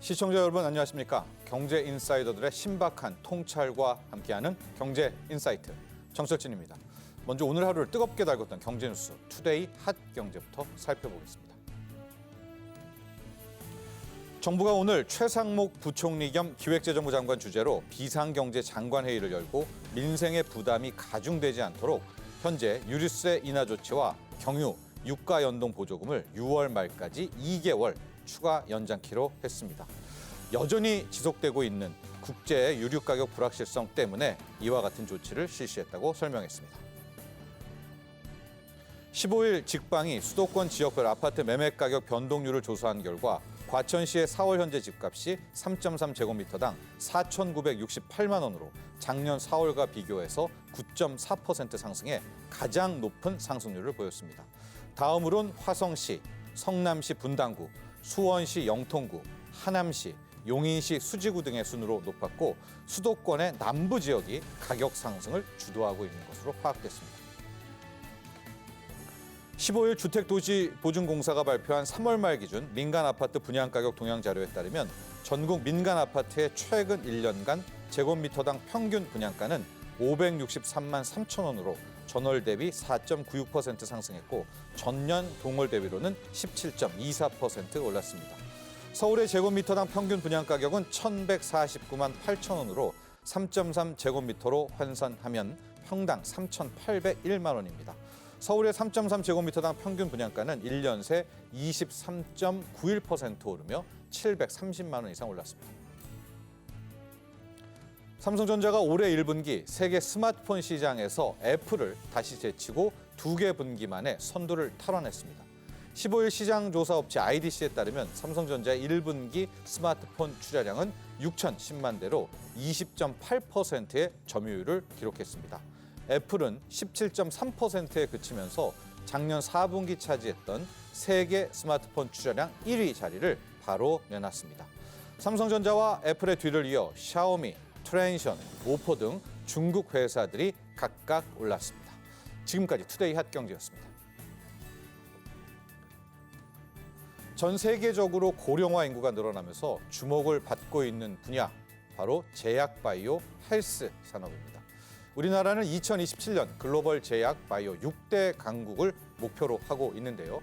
시청자 여러분 안녕하십니까? 경제 인사이더들의 신박한 통찰과 함께하는 경제 인사이트 정철진입니다. 먼저 오늘 하루를 뜨겁게 달궜던 경제 뉴스 투데이 핫 경제부터 살펴보겠습니다. 정부가 오늘 최상목 부총리 겸 기획재정부 장관 주재로 비상경제 장관회의를 열고 민생의 부담이 가중되지 않도록 현재 유류세 인하 조치와 경유, 유가 연동 보조금을 6월 말까지 2개월 추가 연장키로 했습니다. 여전히 지속되고 있는 국제 유류 가격 불확실성 때문에 이와 같은 조치를 실시했다고 설명했습니다. 15일 직방이 수도권 지역별 아파트 매매 가격 변동률을 조사한 결과 과천시의 4월 현재 집값이 3.3제곱미터당 4,968만 원으로 작년 4월과 비교해서 9.4% 상승해 가장 높은 상승률을 보였습니다. 다음으론 화성시, 성남시 분당구, 수원시 영통구, 하남시, 용인시 수지구 등의 순으로 높았고 수도권의 남부 지역이 가격 상승을 주도하고 있는 것으로 파악됐습니다. 15일 주택도시보증공사가 발표한 3월 말 기준 민간 아파트 분양가격 동향 자료에 따르면 전국 민간 아파트의 최근 1년간 제곱미터당 평균 분양가는 563만 3천 원으로 전월 대비 4.96% 상승했고 전년 동월 대비로는 17.24% 올랐습니다. 서울의 제곱미터당 평균 분양가격은 1,149만 8천 원으로 3.3제곱미터로 환산하면 평당 3,801만 원입니다. 서울의 3.3제곱미터당 평균 분양가는 1년 새 23.91% 오르며 730만 원 이상 올랐습니다. 삼성전자가 올해 1분기 세계 스마트폰 시장에서 애플을 다시 제치고 2개 분기 만에 선두를 탈환했습니다. 15일 시장조사업체 IDC에 따르면 삼성전자의 1분기 스마트폰 출하량은 6,010만 대로 20.8%의 점유율을 기록했습니다. 애플은 17.3%에 그치면서 작년 4분기 차지했던 세계 스마트폰 출하량 1위 자리를 바로 내놨습니다. 삼성전자와 애플의 뒤를 이어 샤오미, 트랜션, 오포 등 중국 회사들이 각각 올랐습니다. 지금까지 투데이 핫경제였습니다. 전 세계적으로 고령화 인구가 늘어나면서 주목을 받고 있는 분야, 바로 제약 바이오 헬스 산업입니다. 우리나라는 2027년 글로벌 제약 바이오 6대 강국을 목표로 하고 있는데요.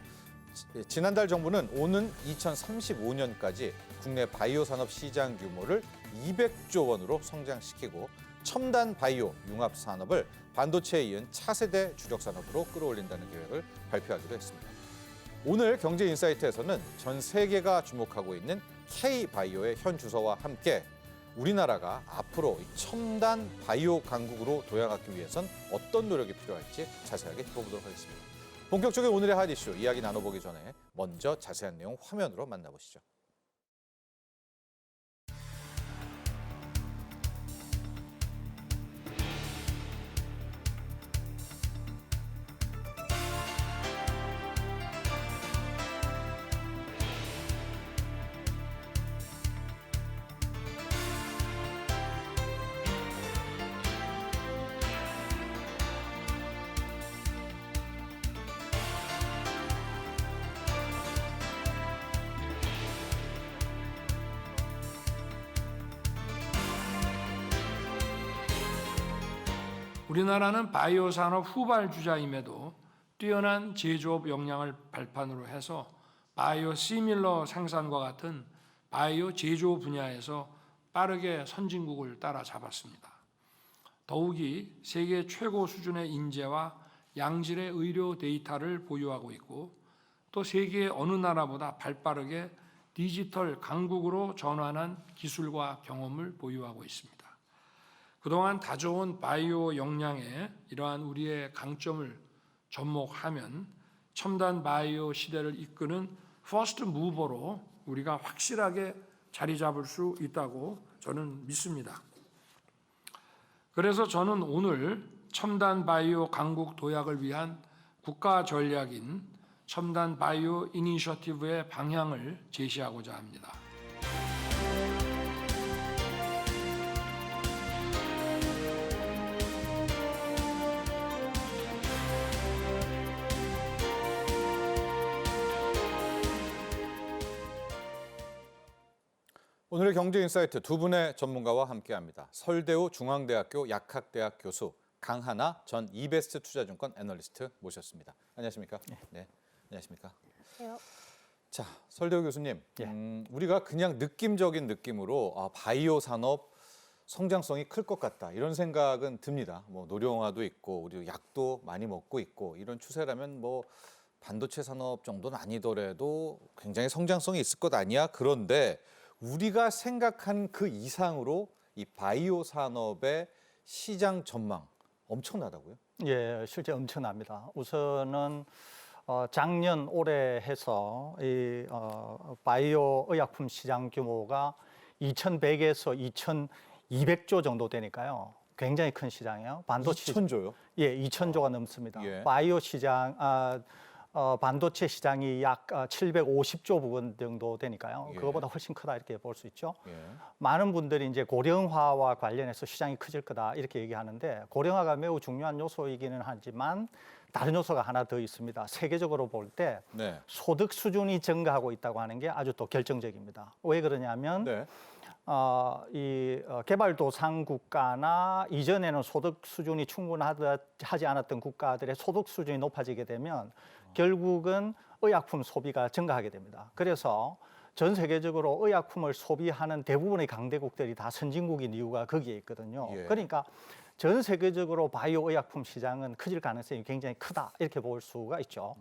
지난달 정부는 오는 2035년까지 국내 바이오 산업 시장 규모를 200조 원으로 성장시키고 첨단 바이오 융합 산업을 반도체에 이은 차세대 주력 산업으로 끌어올린다는 계획을 발표하기도 했습니다. 오늘 경제 인사이트에서는 전 세계가 주목하고 있는 K-바이오의 현 주소와 함께 우리나라가 앞으로 첨단 바이오 강국으로 도약하기 위해선 어떤 노력이 필요할지 자세하게 짚어보도록 하겠습니다. 본격적인 오늘의 핫 이슈 이야기 나눠보기 전에 먼저 자세한 내용 화면으로 만나보시죠. 우리나라는 바이오 산업 후발주자임에도 뛰어난 제조업 역량을 발판으로 해서 바이오 시밀러 생산과 같은 바이오 제조 분야에서 빠르게 선진국을 따라잡았습니다. 더욱이 세계 최고 수준의 인재와 양질의 의료 데이터를 보유하고 있고 또 세계의 어느 나라보다 발빠르게 디지털 강국으로 전환한 기술과 경험을 보유하고 있습니다. 그동안 다져온 바이오 역량에 이러한 우리의 강점을 접목하면 첨단 바이오 시대를 이끄는 퍼스트 무버로 우리가 확실하게 자리 잡을 수 있다고 저는 믿습니다. 그래서 저는 오늘 첨단 바이오 강국 도약을 위한 국가 전략인 첨단 바이오 이니셔티브의 방향을 제시하고자 합니다. 오늘의 경제인사이트 두 분의 전문가와 함께합니다. 설대우 중앙대학교 약학대학 교수 강하나 전 이베스트 투자증권 애널리스트 모셨습니다. 안녕하십니까? 네, 안녕하십니까? 안녕하세요. 자, 설대우 교수님, 예. 우리가 그냥 느낌적인 느낌으로 바이오 산업 성장성이 클 것 같다 이런 생각은 듭니다. 뭐 노령화도 있고 우리 약도 많이 먹고 있고 이런 추세라면 뭐 반도체 산업 정도는 아니더라도 굉장히 성장성이 있을 것 아니야? 그런데 우리가 생각한 그 이상으로 이 바이오 산업의 시장 전망 엄청나다고요? 예, 실제 엄청납니다. 우선은 작년 올해 해서 이 바이오 의약품 시장 규모가 2,100에서 2,200조 정도 되니까요. 굉장히 큰 시장이에요. 반도체 2,000조요? 예, 2,000조가 넘습니다. 예. 바이오 시장 반도체 시장이 약 750조 부근 정도 되니까요. 예. 그거보다 훨씬 크다 이렇게 볼 수 있죠. 예. 많은 분들이 이제 고령화와 관련해서 시장이 커질 거다 이렇게 얘기하는데 고령화가 매우 중요한 요소이기는 하지만 다른 요소가 하나 더 있습니다. 세계적으로 볼 때 네. 소득 수준이 증가하고 있다고 하는 게 아주 또 결정적입니다. 왜 그러냐면 네. 개발도상 국가나 이전에는 소득 수준이 충분하지 않았던 국가들의 소득 수준이 높아지게 되면 결국은 의약품 소비가 증가하게 됩니다. 그래서 전 세계적으로 의약품을 소비하는 대부분의 강대국들이 다 선진국인 이유가 거기에 있거든요. 예. 그러니까 전 세계적으로 바이오 의약품 시장은 커질 가능성이 굉장히 크다 이렇게 볼 수가 있죠.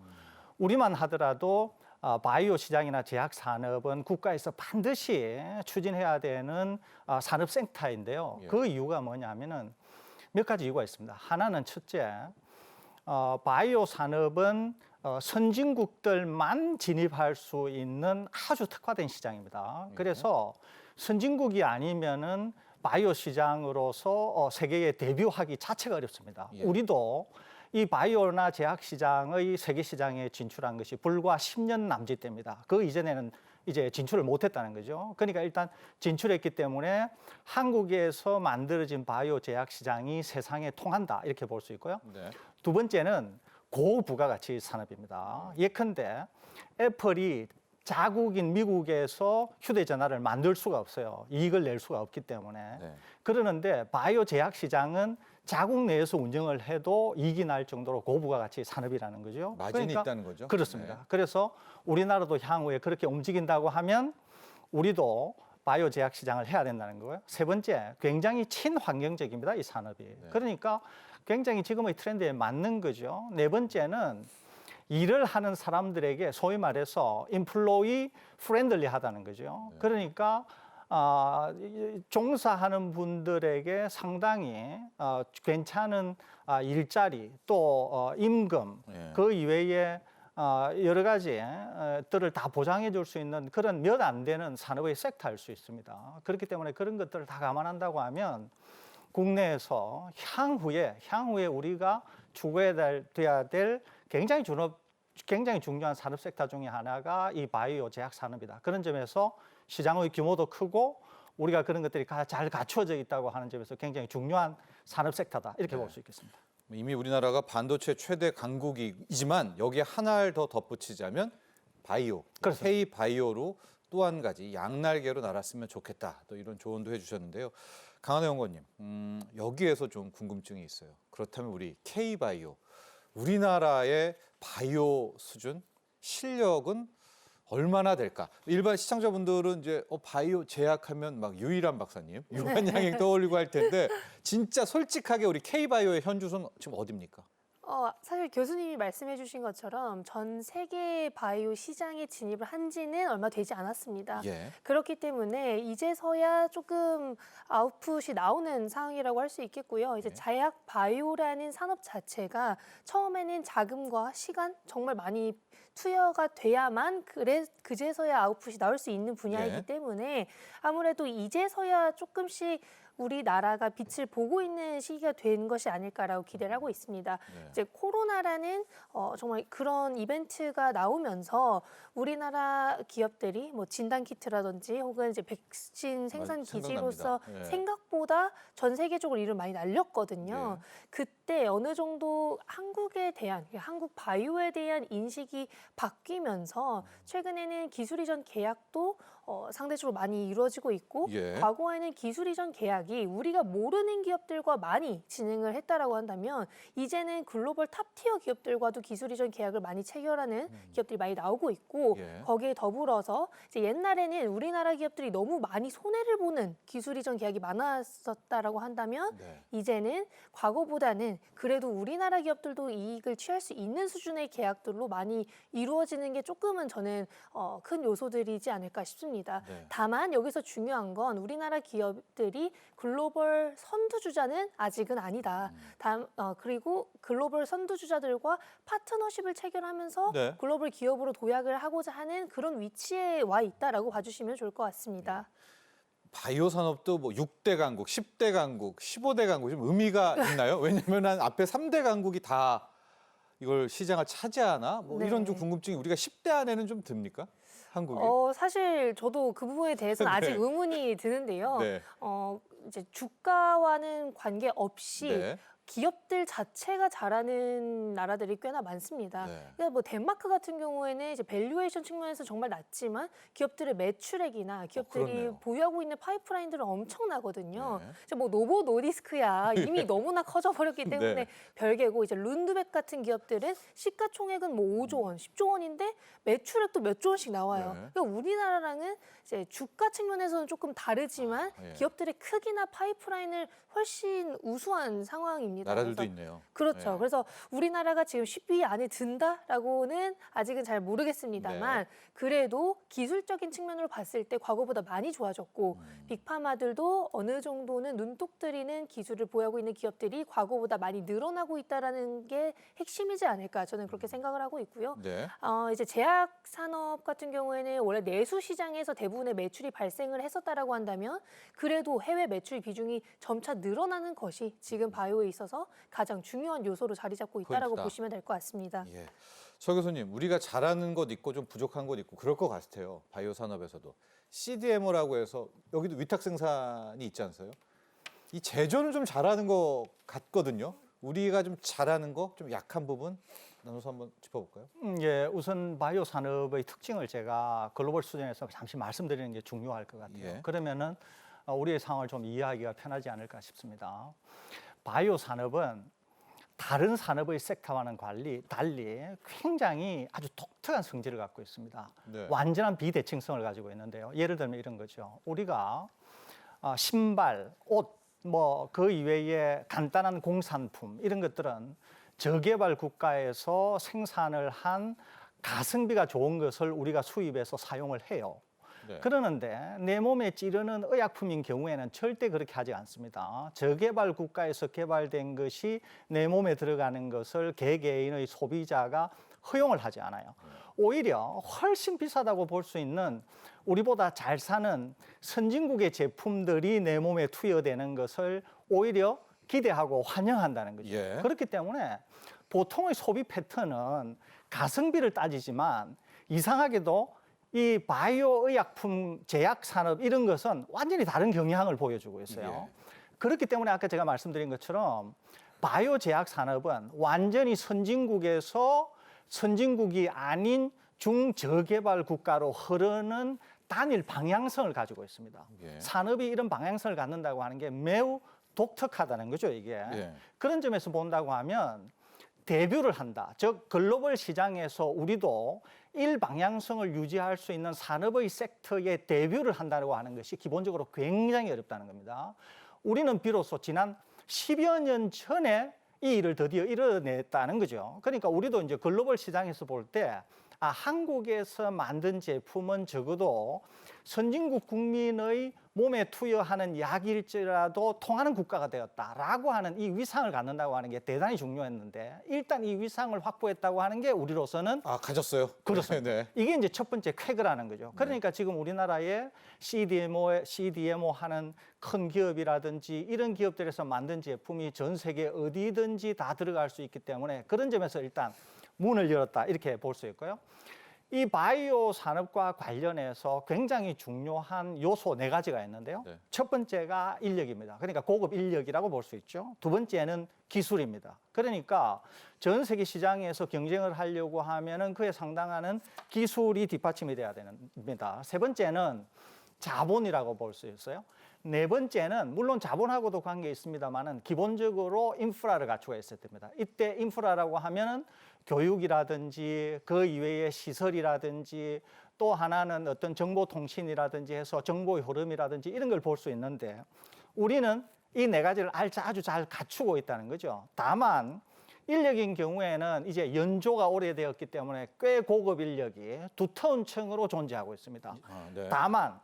우리만 하더라도 바이오 시장이나 제약 산업은 국가에서 반드시 추진해야 되는 산업 섹터인데요. 예. 그 이유가 뭐냐면은 몇 가지 이유가 있습니다. 하나는 첫째, 바이오 산업은 선진국들만 진입할 수 있는 아주 특화된 시장입니다. 그래서 선진국이 아니면은 바이오 시장으로서 세계에 데뷔하기 자체가 어렵습니다. 예. 우리도 이 바이오나 제약 시장의 세계 시장에 진출한 것이 불과 10년 남짓 됩니다. 그 이전에는 이제 진출을 못했다는 거죠. 그러니까 일단 진출했기 때문에 한국에서 만들어진 바이오 제약 시장이 세상에 통한다 이렇게 볼 수 있고요. 네. 두 번째는 고부가가치 산업입니다. 예컨대 애플이 자국인 미국에서 휴대전화를 만들 수가 없어요. 이익을 낼 수가 없기 때문에. 네. 그러는데 바이오 제약 시장은 자국 내에서 운영을 해도 이익이 날 정도로 고부가가치 산업이라는 거죠. 마진이 있다는 거죠? 그렇습니다. 네. 그래서 우리나라도 향후에 그렇게 움직인다고 하면 우리도 바이오 제약 시장을 해야 된다는 거고요. 세 번째, 굉장히 친환경적입니다. 이 산업이. 그러니까 굉장히 지금의 트렌드에 맞는 거죠. 네 번째는 일을 하는 사람들에게 소위 말해서 인플로이 프렌들리하다는 거죠. 그러니까 종사하는 분들에게 상당히 괜찮은 일자리 또 임금 예. 그 이외에 여러 가지들을 다 보장해 줄 수 있는 그런 몇 안 되는 산업의 섹터일 수 있습니다. 그렇기 때문에 그런 것들을 다 감안한다고 하면 국내에서 향후에 우리가 추구해야 될 굉장히 중요한 산업 섹터 중에 하나가 이 바이오 제약 산업이다. 그런 점에서 시장의 규모도 크고 우리가 그런 것들이 잘 갖춰져 있다고 하는 점에서 굉장히 중요한 산업 섹터다. 이렇게 볼 수 있겠습니다. 이미 우리나라가 반도체 최대 강국이지만 여기에 하나를 더 덧붙이자면 바이오, 그렇습니다. K 바이오로 또 한 가지 양날개로 날았으면 좋겠다. 또 이런 조언도 해주셨는데요. 강한혜 연구원님, 여기에서 좀 궁금증이 있어요. 그렇다면 우리 K 바이오, 우리나라의 바이오 수준, 실력은 얼마나 될까? 일반 시청자분들은 이제 바이오 제약하면 막 유일한 박사님, 유관양행 떠올리고 할 텐데 진짜 솔직하게 우리 K-바이오의 현주소는 지금 어디입니까? 사실 교수님이 말씀해 주신 것처럼 전 세계 바이오 시장에 진입을 한 지는 얼마 되지 않았습니다. 예. 그렇기 때문에 이제서야 조금 아웃풋이 나오는 상황이라고 할 수 있겠고요. 이제 제약 바이오라는 산업 자체가 처음에는 자금과 시간 정말 많이 투여가 돼야만 그제서야 아웃풋이 나올 수 있는 분야이기 예. 때문에 아무래도 이제서야 조금씩 우리나라가 빛을 보고 있는 시기가 된 것이 아닐까라고 기대를 하고 있습니다. 네. 이제 코로나라는 정말 그런 이벤트가 나오면서 우리나라 기업들이 뭐 진단 키트라든지 혹은 이제 백신 생산 맞- 기지로서 생각납니다. 예. 생각보다 전 세계적으로 이를 많이 날렸거든요. 예. 그때 어느 정도 한국에 대한 한국 바이오에 대한 인식이 바뀌면서 최근에는 기술 이전 계약도 상대적으로 많이 이루어지고 있고 예. 과거에는 기술 이전 계약이 우리가 모르는 기업들과 많이 진행을 했다라고 한다면 이제는 글로벌 탑티어 기업들과도 기술 이전 계약을 많이 체결하는 기업들이 많이 나오고 있고 예. 거기에 더불어서 이제 옛날에는 우리나라 기업들이 너무 많이 손해를 보는 기술 이전 계약이 많았었다라고 한다면 네. 이제는 과거보다는 그래도 우리나라 기업들도 이익을 취할 수 있는 수준의 계약들로 많이 이루어지는 게 조금은 저는 큰 요소들이지 않을까 싶습니다. 네. 다만 여기서 중요한 건 우리나라 기업들이 글로벌 선두주자는 아직은 아니다. 그리고 글로벌 선두주자들과 파트너십을 체결하면서 네. 글로벌 기업으로 도약을 하고자 하는 그런 위치에 와 있다라고 봐주시면 좋을 것 같습니다. 바이오 산업도 뭐 6대 강국, 10대 강국, 15대 강국 좀 의미가 있나요? 왜냐면 앞에 3대 강국이 다 이걸 시장을 차지하나? 뭐 네. 이런 좀 궁금증이 우리가 10대 안에는 좀 듭니까? 한국이? 사실 저도 그 부분에 대해서는 네. 아직 의문이 드는데요. 네. 이제 주가와는 관계없이 네. 기업들 자체가 잘하는 나라들이 꽤나 많습니다. 네. 그러니까 뭐 덴마크 같은 경우에는 이제 밸류에이션 측면에서 정말 낮지만 기업들의 매출액이나 기업들이 그렇네요. 보유하고 있는 파이프라인들은 엄청나거든요. 네. 이제 뭐 노보 노디스크야 이미 너무나 커져버렸기 때문에 네. 별개고 이제 룬드백 같은 기업들은 시가총액은 뭐 5조 원, 10조 원인데 매출액도 몇 조 원씩 나와요. 네. 그러니까 우리나라랑은 이제 주가 측면에서는 조금 다르지만 예. 기업들의 크기나 파이프라인을 훨씬 우수한 상황입니다. 나라들도 그래서 있네요. 그렇죠. 네. 그래서 우리나라가 지금 10위 안에 든다라고는 아직은 잘 모르겠습니다만 네. 그래도 기술적인 측면으로 봤을 때 과거보다 많이 좋아졌고 빅파마들도 어느 정도는 눈독 들이는 기술을 보유하고 있는 기업들이 과거보다 많이 늘어나고 있다라는 게 핵심이지 않을까 저는 그렇게 생각을 하고 있고요. 네. 이제 제약 산업 같은 경우에는 원래 내수 시장에서 대부분의 매출이 발생을 했었다라고 한다면 그래도 해외 매출 비중이 점차 늘어나는 것이 지금 바이오에 있어서 가장 중요한 요소로 자리 잡고 있다라고 포인트다. 보시면 될 것 같습니다. 예. 서 교수님, 우리가 잘하는 것 있고 좀 부족한 것 있고 그럴 것 같아요. 바이오 산업에서도. CDMO라고 해서 여기도 위탁 생산이 있지 않으세요? 이 제조는 좀 잘하는 것 같거든요. 우리가 좀 잘하는 거, 좀 약한 부분 나눠서 한번 짚어볼까요? 예, 우선 바이오 산업의 특징을 제가 글로벌 수준에서 잠시 말씀드리는 게 중요할 것 같아요. 예. 그러면은 우리의 상황을 좀 이해하기가 편하지 않을까 싶습니다. 바이오 산업은 다른 산업의 섹터와는 달리 굉장히 아주 독특한 성질을 갖고 있습니다. 네. 완전한 비대칭성을 가지고 있는데요. 예를 들면 이런 거죠. 우리가 신발, 옷, 뭐 그 이외에 간단한 공산품 이런 것들은 저개발 국가에서 생산을 한 가성비가 좋은 것을 우리가 수입해서 사용을 해요. 네. 그러는데 내 몸에 찌르는 의약품인 경우에는 절대 그렇게 하지 않습니다. 저개발 국가에서 개발된 것이 내 몸에 들어가는 것을 개개인의 소비자가 허용을 하지 않아요. 오히려 훨씬 비싸다고 볼 수 있는 우리보다 잘 사는 선진국의 제품들이 내 몸에 투여되는 것을 오히려 기대하고 환영한다는 거죠. 예. 그렇기 때문에 보통의 소비 패턴은 가성비를 따지지만 이상하게도 이 바이오 의약품 제약 산업 이런 것은 완전히 다른 경향을 보여주고 있어요. 예. 그렇기 때문에 아까 제가 말씀드린 것처럼 바이오 제약 산업은 완전히 선진국이 아닌 중저개발 국가로 흐르는 단일 방향성을 가지고 있습니다. 예. 산업이 이런 방향성을 갖는다고 하는 게 매우 독특하다는 거죠, 이게. 예. 그런 점에서 본다고 하면 대뷰를 한다. 즉 글로벌 시장에서 우리도 일방향성을 유지할 수 있는 산업의 섹터에 대뷰를 한다고 하는 것이 기본적으로 굉장히 어렵다는 겁니다. 우리는 비로소 지난 10여 년 전에 이 일을 드디어 이뤄냈다는 거죠. 그러니까 우리도 이제 글로벌 시장에서 볼 때 한국에서 만든 제품은 적어도 선진국 국민의 몸에 투여하는 약일지라도 통하는 국가가 되었다라고 하는 이 위상을 갖는다고 하는 게 대단히 중요했는데 일단 이 위상을 확보했다고 하는 게 우리로서는 가졌어요. 그렇습니다. 네. 이게 이제 첫 번째 쾌거라는 거죠. 그러니까 지금 우리나라에 CDMO 하는 큰 기업이라든지 이런 기업들에서 만든 제품이 전 세계 어디든지 다 들어갈 수 있기 때문에 그런 점에서 일단 문을 열었다 이렇게 볼 수 있고요. 이 바이오 산업과 관련해서 굉장히 중요한 요소 4가지가 있는데요. 네. 첫 번째가 인력입니다. 그러니까 고급 인력이라고 볼 수 있죠. 두 번째는 기술입니다. 그러니까 전 세계 시장에서 경쟁을 하려고 하면은 그에 상당한 기술이 뒷받침이 돼야 됩니다. 세 번째는 자본이라고 볼 수 있어요. 네 번째는 물론 자본하고도 관계 있습니다만은 기본적으로 인프라를 갖추고 있어야 됩니다. 이때 인프라라고 하면은 교육이라든지 그 이외의 시설이라든지 또 하나는 어떤 정보통신이라든지 해서 정보의 흐름이라든지 이런 걸 볼 수 있는데 우리는 이 4가지를 아주 잘 갖추고 있다는 거죠. 다만 인력인 경우에는 이제 연조가 오래되었기 때문에 꽤 고급 인력이 두터운층으로 존재하고 있습니다. 네. 다만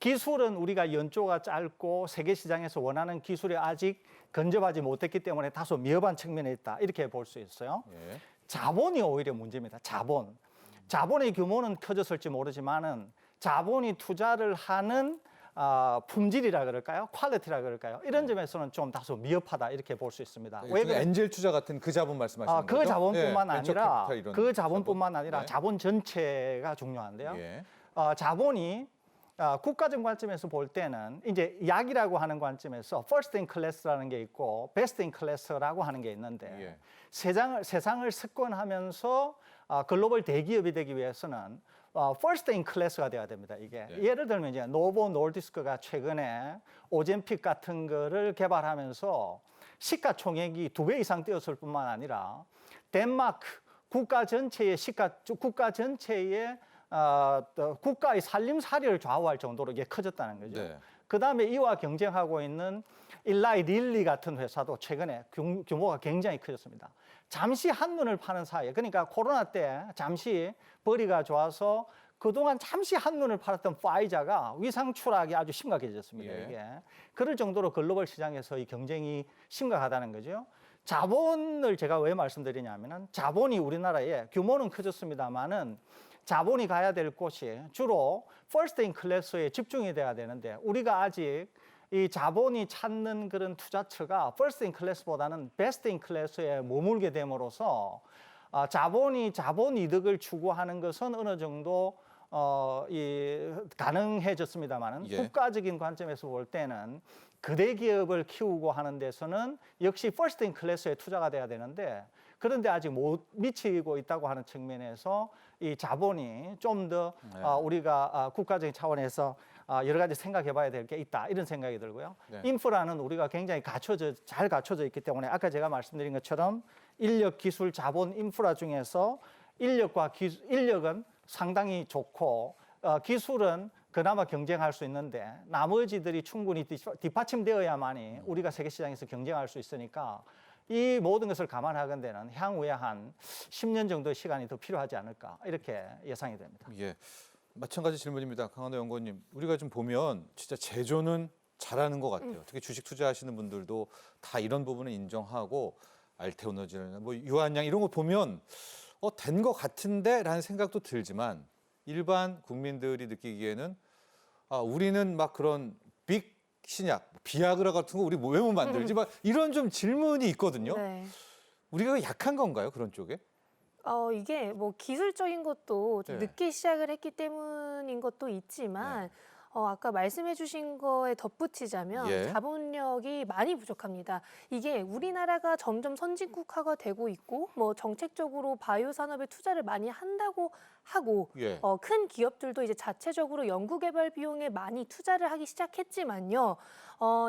기술은 우리가 연조가 짧고 세계 시장에서 원하는 기술이 아직 근접하지 못했기 때문에 다소 미흡한 측면에 있다 이렇게 볼 수 있어요. 예. 자본이 오히려 문제입니다. 자본의 규모는 커졌을지 모르지만은 자본이 투자를 하는 품질이라 그럴까요? 퀄리티라 그럴까요? 이런 점에서는 좀 다소 미흡하다 이렇게 볼 수 있습니다. 왜 엔젤 투자 같은 그 자본 말씀하시는 거죠? 그 자본뿐만 예, 아니라 벤처 그 자본뿐만 아니라 네. 자본 전체가 중요한데요. 예. 자본이 국가적 관점에서 볼 때는 이제 약이라고 하는 관점에서 first in class라는 게 있고 best in class라고 하는 게 있는데 예. 세상을 석권하면서 글로벌 대기업이 되기 위해서는 first in class가 돼야 됩니다. 이게 네. 예를 들면 이제 노보 노르디스크가 최근에 오젬픽 같은 거를 개발하면서 시가총액이 2배 이상 뛰었을 뿐만 아니라 덴마크 국가 전체의 국가의 살림살이를 좌우할 정도로 이게 커졌다는 거죠. 네. 그다음에 이와 경쟁하고 있는 일라이 릴리 같은 회사도 최근에 규모가 굉장히 커졌습니다. 잠시 한눈을 파는 사이에 그러니까 코로나 때 잠시 벌이가 좋아서 그동안 잠시 한눈을 팔았던 파이자가 위상 추락이 아주 심각해졌습니다. 예. 이게 그럴 정도로 글로벌 시장에서 이 경쟁이 심각하다는 거죠. 자본을 제가 왜 말씀드리냐면은 자본이 우리나라에 규모는 커졌습니다만은 자본이 가야 될 곳이 주로 first in class에 집중이 돼야 되는데 우리가 아직 이 자본이 찾는 그런 투자처가 first in class보다는 best in class에 머물게 됨으로써 자본 이득을 추구하는 것은 어느 정도 가능해졌습니다만은 예. 국가적인 관점에서 볼 때는 거대 기업을 키우고 하는 데서는 역시 first in class에 투자가 돼야 되는데 그런데 아직 못 미치고 있다고 하는 측면에서 이 자본이 좀 더 네. 우리가 국가적인 차원에서 여러 가지 생각해 봐야 될 게 있다 이런 생각이 들고요. 네. 인프라는 우리가 굉장히 잘 갖춰져 있기 때문에 아까 제가 말씀드린 것처럼 인력, 기술, 자본, 인프라 중에서 인력은 상당히 좋고 기술은 그나마 경쟁할 수 있는데 나머지들이 충분히 뒷받침되어야만이 우리가 세계 시장에서 경쟁할 수 있으니까 이 모든 것을 감안하건대는 향후에 한 10년 정도 시간이 더 필요하지 않을까 이렇게 예상이 됩니다. 예. 마찬가지 질문입니다. 강한호 연구원님. 우리가 좀 보면 진짜 제조는 잘하는 것 같아요. 특히 주식 투자하시는 분들도 다 이런 부분은 인정하고 알테오너지나 뭐 유한양 이런 거 보면 된 것 같은데라는 생각도 들지만 일반 국민들이 느끼기에는 우리는 막 그런 빅 신약, 비아그라 같은 거 우리 왜 못 만들지? 막 이런 좀 질문이 있거든요. 네. 우리가 약한 건가요? 그런 쪽에? 이게 뭐 기술적인 것도 좀 네. 늦게 시작을 했기 때문인 것도 있지만 아까 말씀해 주신 거에 덧붙이자면 예. 자본력이 많이 부족합니다. 이게 우리나라가 점점 선진국화가 되고 있고 뭐 정책적으로 바이오 산업에 투자를 많이 한다고 하고 예. 큰 기업들도 이제 자체적으로 연구개발 비용에 많이 투자를 하기 시작했지만요.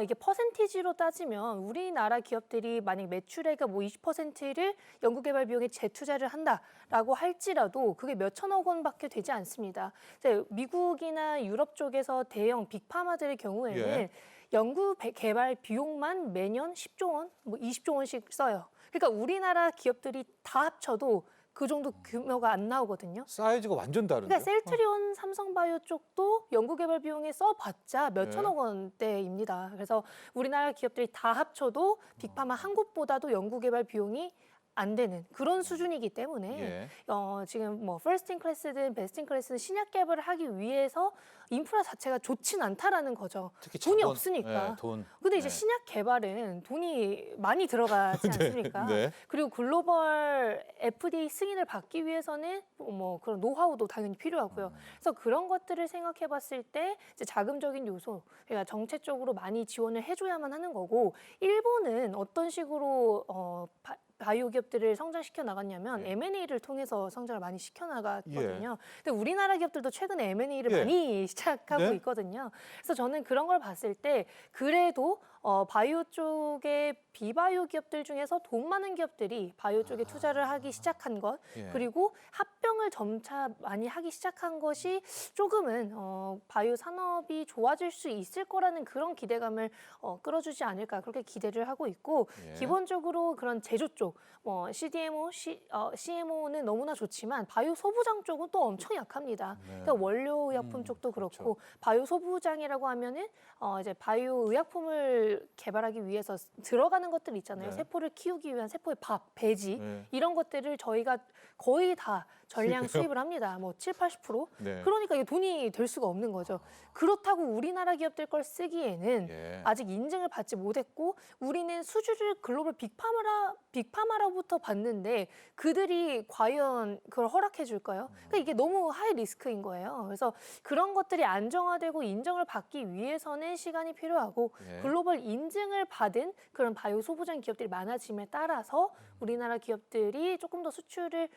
이게 퍼센티지로 따지면 우리나라 기업들이 만약 매출액의 뭐 20%를 연구개발 비용에 재투자를 한다라고 할지라도 그게 몇 천억 원밖에 되지 않습니다. 이제 미국이나 유럽 쪽에서 대형 빅파마들의 경우에는 예. 연구개발 비용만 매년 10조 원, 뭐 20조 원씩 써요. 그러니까 우리나라 기업들이 다 합쳐도 그 정도 규모가 안 나오거든요. 사이즈가 완전 다른데. 그러니까 셀트리온 삼성바이오 쪽도 연구개발 비용에 써봤자 몇 네. 천억 원대입니다. 그래서 우리나라 기업들이 다 합쳐도 빅파마 한 곳보다도 연구개발 비용이 안 되는 그런 수준이기 때문에 예. 지금 뭐 퍼스트 인 클래스든 베스트 인 클래스든 신약 개발을 하기 위해서 인프라 자체가 좋진 않다라는 거죠. 특히 돈이 자본, 없으니까. 예, 돈. 근데 이제 네. 신약 개발은 돈이 많이 들어가지 않습니까? 네. 그리고 글로벌 FDA 승인을 받기 위해서는 뭐 그런 노하우도 당연히 필요하고요. 그래서 그런 것들을 생각해 봤을 때 이제 자금적인 요소, 그러니까 정책적으로 많이 지원을 해줘야만 하는 거고, 일본은 어떤 식으로 바이오 기업들을 성장시켜 나갔냐면 네. M&A를 통해서 성장을 많이 시켜 나갔거든요. 근데 우리나라 기업들도 최근에 M&A를 예. 많이 시작하고 네. 있거든요. 그래서 저는 그런 걸 봤을 때 그래도 바이오 쪽의 비바이오 기업들 중에서 돈 많은 기업들이 바이오 쪽에 투자를 하기 시작한 것, 예. 그리고 합병을 점차 많이 하기 시작한 것이 조금은 바이오 산업이 좋아질 수 있을 거라는 그런 기대감을 끌어주지 않을까, 그렇게 기대를 하고 있고, 예. 기본적으로 그런 제조 쪽, 뭐 CDMO, CMO는 너무나 좋지만 바이오 소부장 쪽은 또 엄청 약합니다. 네. 그러니까 원료 의약품 쪽도 그렇고, 그렇죠. 바이오 소부장이라고 하면은 이제 바이오 의약품을 개발하기 위해서 들어가는 것들 있잖아요. 네. 세포를 키우기 위한 세포의 밥, 배지 네. 이런 것들을 저희가 거의 다 전량 수입을 합니다. 뭐 7, 80%. 네. 그러니까 이게 돈이 될 수가 없는 거죠. 그렇다고 우리나라 기업들 걸 쓰기에는 예. 아직 인증을 받지 못했고, 우리는 수주를 글로벌 빅파마로부터 받는데 그들이 과연 그걸 허락해 줄까요? 그러니까 이게 너무 하이 리스크인 거예요. 그래서 그런 것들이 안정화되고 인정을 받기 위해서는 시간이 필요하고, 예. 글로벌 인증을 받은 그런 바이오 소부장 기업들이 많아짐에 따라서 우리나라 기업들이 조금 더 수출을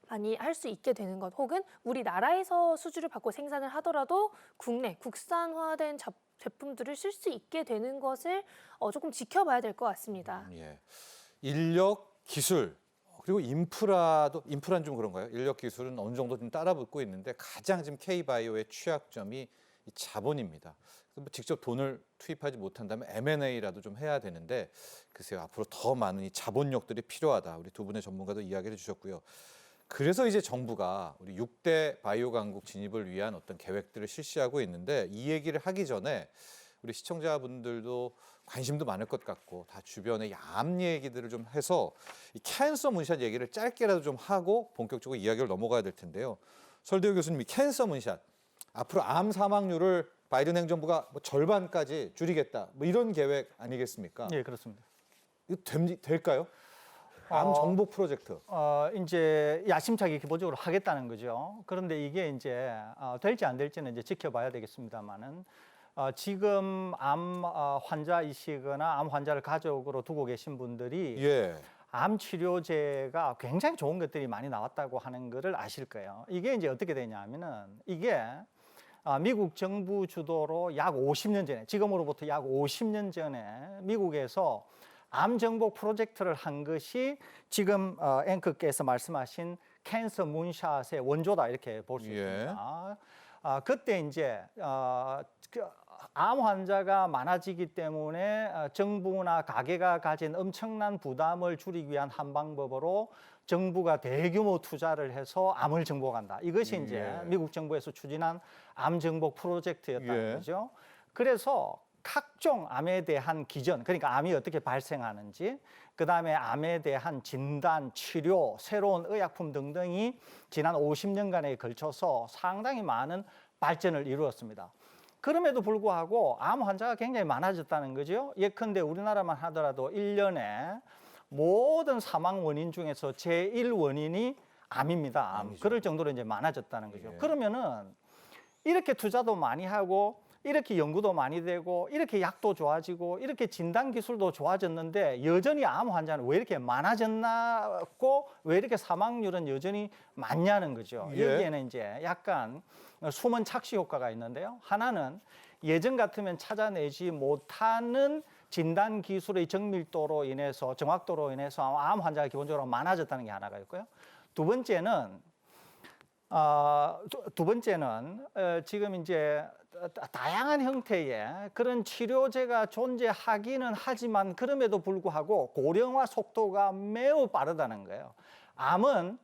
많이 할 수 있게 되는 것, 혹은 우리나라에서 수주를 받고 생산을 하더라도 국산화된 제품들을 쓸 수 있게 되는 것을 조금 지켜봐야 될 것 같습니다. 예. 인력, 기술, 그리고 인프라는 좀 그런가요? 인력 기술은 어느 정도 좀 따라붙고 있는데 가장 지금 K바이오의 취약점이 이 자본입니다. 그래서 뭐 직접 돈을 투입하지 못한다면 M&A라도 좀 해야 되는데, 글쎄요, 앞으로 더 많은 이 자본력들이 필요하다. 우리 두 분의 전문가도 이야기를 해주셨고요. 그래서 이제 정부가 우리 6대 바이오 강국 진입을 위한 어떤 계획들을 실시하고 있는데, 이 얘기를 하기 전에 우리 시청자분들도 관심도 많을 것 같고 다 주변의 암 얘기들을 좀 해서 이 캔서 문샷 얘기를 짧게라도 좀 하고 본격적으로 이야기를 넘어가야 될 텐데요. 설대우 교수님이 캔서 문샷, 앞으로 암 사망률을 바이든 행정부가 뭐 절반까지 줄이겠다, 뭐 이런 계획 아니겠습니까? 예, 그렇습니다. 이거 될까요? 암 정복 프로젝트. 이제 야심차게 기본적으로 하겠다는 거죠. 그런데 이게 이제 될지 안 될지는 이제 지켜봐야 되겠습니다만은, 지금 암 환자이시거나 암 환자를 가족으로 두고 계신 분들이 예. 암 치료제가 굉장히 좋은 것들이 많이 나왔다고 하는 것을 아실 거예요. 이게 이제 어떻게 되냐면은, 이게 미국 정부 주도로 약 50년 전에, 지금으로부터 약 50년 전에 미국에서 암 정복 프로젝트를 한 것이 지금 앵커께서 말씀하신 캔서 문샷의 원조다, 이렇게 볼 수 예. 있습니다. 그때 이제 암 환자가 많아지기 때문에 정부나 가게가 가진 엄청난 부담을 줄이기 위한 한 방법으로 정부가 대규모 투자를 해서 암을 정복한다. 이것이 예. 이제 미국 정부에서 추진한 암 정복 프로젝트였다는 예. 거죠. 그래서 각종 암에 대한 기전, 그러니까 암이 어떻게 발생하는지, 그다음에 암에 대한 진단, 치료, 새로운 의약품 등등이 지난 50년간에 걸쳐서 상당히 많은 발전을 이루었습니다. 그럼에도 불구하고 암 환자가 굉장히 많아졌다는 거죠. 예컨대 우리나라만 하더라도 1년에 모든 사망 원인 중에서 제1 원인이 암입니다. 암. 암이죠. 그럴 정도로 이제 많아졌다는 거죠. 예. 그러면은 이렇게 투자도 많이 하고, 이렇게 연구도 많이 되고, 이렇게 약도 좋아지고, 이렇게 진단 기술도 좋아졌는데 여전히 암 환자는 왜 이렇게 많아졌나고, 왜 이렇게 사망률은 여전히 많냐는 거죠. 예. 여기에는 이제 약간 숨은 착시 효과가 있는데요. 하나는 예전 같으면 찾아내지 못하는 진단 기술의 정밀도로 인해서, 정확도로 인해서 암 환자가 기본적으로 많아졌다는 게 하나가 있고요. 두 번째는 지금 이제 다양한 형태의 그런 치료제가 존재하기는 하지만, 그럼에도 불구하고 고령화 속도가 매우 빠르다는 거예요. 암은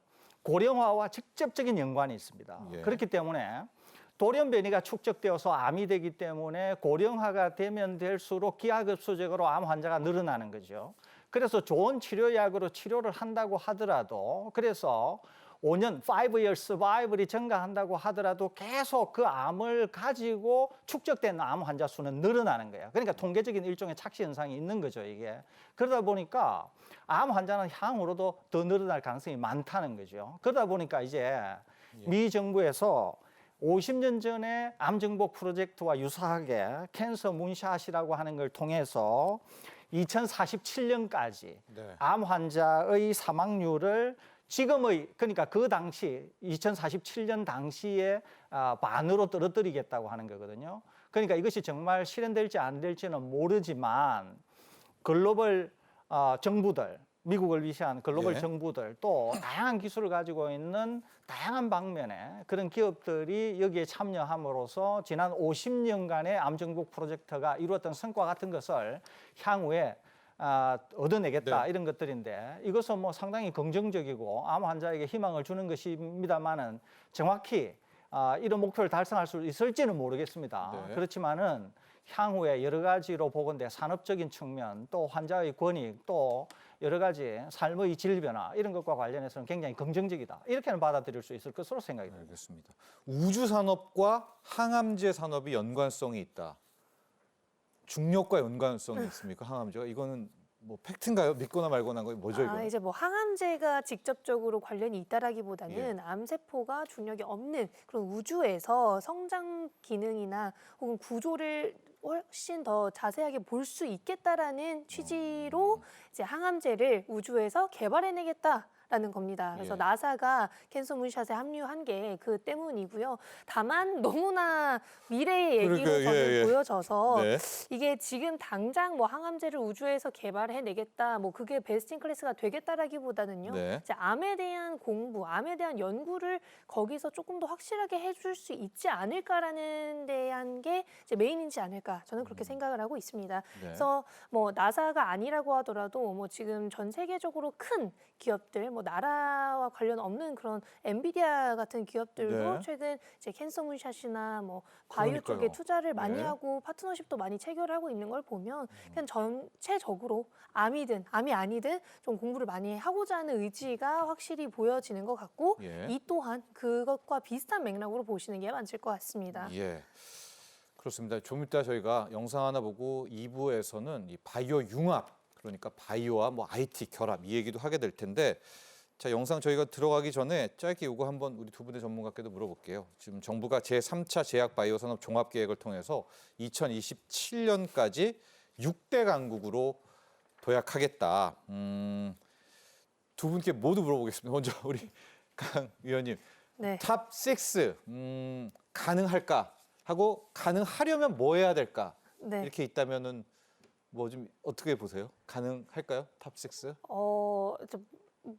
고령화와 직접적인 연관이 있습니다. 예. 그렇기 때문에 돌연변이가 축적되어서 암이 되기 때문에 고령화가 되면 될수록 기하급수적으로 암 환자가 늘어나는 거죠. 그래서 좋은 치료약으로 치료를 한다고 하더라도 그래서 5년, 5-year survival이 증가한다고 하더라도 계속 그 암을 가지고 축적된 암 환자 수는 늘어나는 거예요. 그러니까 통계적인 일종의 착시 현상이 있는 거죠, 이게. 그러다 보니까 암 환자는 향후로도 더 늘어날 가능성이 많다는 거죠. 그러다 보니까 이제 미 정부에서 50년 전에 암정복 프로젝트와 유사하게 캔서 문샷이라고 하는 걸 통해서 2047년까지 네. 암 환자의 사망률을 지금의 그러니까 그 당시 2047년 당시에 반으로 떨어뜨리겠다고 하는 거거든요. 그러니까 이것이 정말 실현될지 안 될지는 모르지만 글로벌 정부들, 미국을 위시한 글로벌 예. 정부들 또 다양한 기술을 가지고 있는 다양한 방면의 그런 기업들이 여기에 참여함으로써 지난 50년간의 암정복 프로젝트가 이루었던 성과 같은 것을 향후에 얻어내겠다 네. 이런 것들인데 이것은 뭐 상당히 긍정적이고 암 환자에게 희망을 주는 것입니다만은 정확히 이런 목표를 달성할 수 있을지는 모르겠습니다. 네. 그렇지만은 향후에 여러 가지로 보건대 산업적인 측면 또 환자의 권익 또 여러 가지 삶의 질 변화 이런 것과 관련해서는 굉장히 긍정적이다. 이렇게는 받아들일 수 있을 것으로 생각이 듭니다. 알겠습니다. 우주 산업과 항암제 산업이 연관성이 있다. 중력과 연관성이 있습니까? 항암제가 이거는 뭐 팩트인가요? 믿거나 말거나 한 거 뭐죠 이거? 이제 뭐 항암제가 직접적으로 관련이 있다라기보다는 예. 암세포가 중력이 없는 그런 우주에서 성장 기능이나 혹은 구조를 훨씬 더 자세하게 볼 수 있겠다라는 취지로 이제 항암제를 우주에서 개발해내겠다라는 겁니다. 그래서 예. 나사가 캔서 문샷에 합류한 게 그 때문이고요. 다만 너무나 미래의 얘기로 그러니까요. 저는 예, 예. 보여져서 네. 이게 지금 당장 뭐 항암제를 우주에서 개발해내겠다, 뭐 그게 베스트 인 클래스가 되겠다라기보다는요. 네. 이제 암에 대한 공부, 암에 대한 연구를 거기서 조금 더 확실하게 해줄 수 있지 않을까라는 대한 게 이제 메인이지 않을까 저는 그렇게 생각을 하고 있습니다. 네. 그래서 뭐 나사가 아니라고 하더라도 뭐 지금 전 세계적으로 큰 기업들, 뭐 나라와 관련 없는 그런 엔비디아 같은 기업들도 네. 최근 이제 캔서 문샷이나 뭐 바이오 그러니까요. 쪽에 투자를 많이 네. 하고 파트너십도 많이 체결하고 있는 걸 보면 그냥 전체적으로 암이든 암이 아니든 좀 공부를 많이 하고자 하는 의지가 확실히 보여지는 것 같고 예. 이 또한 그것과 비슷한 맥락으로 보시는 게 맞을 것 같습니다. 예. 그렇습니다. 좀 이따 저희가 영상 하나 보고 2부에서는 이 바이오 융합 그러니까 바이오와 뭐 IT 결합 이 얘기도 하게 될 텐데 자 영상 저희가 들어가기 전에 짧게 이거 한번 우리 두 분의 전문가께도 물어볼게요. 지금 정부가 제3차 제약 바이오 산업 종합 계획을 통해서 2027년까지 6대 강국으로 도약하겠다. 두 분께 모두 물어보겠습니다. 먼저 우리 강 위원님. 네. 탑 6 가능할까 하고 가능하려면 뭐 해야 될까 네. 이렇게 있다면은 뭐 좀 어떻게 보세요? 가능할까요? 탑 6? 좀